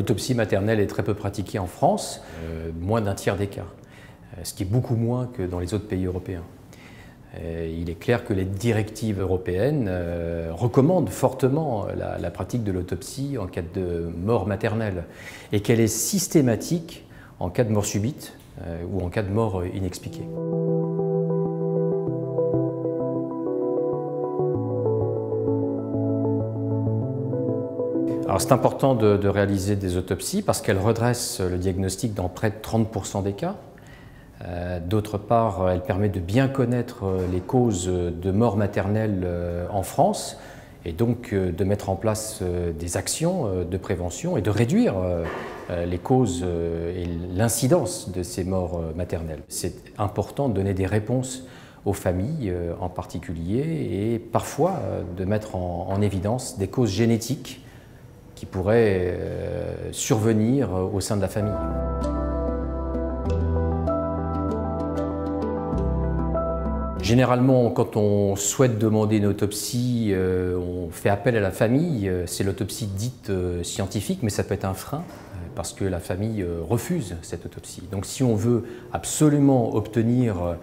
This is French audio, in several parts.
L'autopsie maternelle est très peu pratiquée en France, moins d'un tiers des cas, ce qui est beaucoup moins que dans les autres pays européens. Il est clair que les directives européennes recommandent fortement la pratique de l'autopsie en cas de mort maternelle et qu'elle est systématique en cas de mort subite ou en cas de mort inexpliquée. Alors c'est important de réaliser des autopsies parce qu'elles redressent le diagnostic dans près de 30% des cas. D'autre part, elle permet de bien connaître les causes de mort maternelle en France et donc de mettre en place des actions de prévention et de réduire les causes et l'incidence de ces morts maternelles. C'est important de donner des réponses aux familles en particulier et parfois de mettre en évidence des causes génétiques qui pourraient survenir au sein de la famille. Généralement, quand on souhaite demander une autopsie, on fait appel à la famille. C'est l'autopsie dite scientifique, mais ça peut être un frein parce que la famille refuse cette autopsie. Donc si on veut absolument obtenir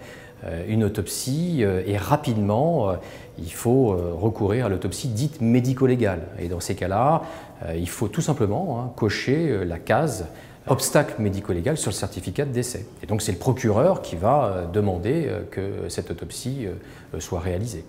une autopsie et rapidement, il faut recourir à l'autopsie dite médico-légale. Et dans ces cas-là, il faut tout simplement cocher la case obstacle médico-légal sur le certificat de décès. Et donc c'est le procureur qui va demander que cette autopsie soit réalisée.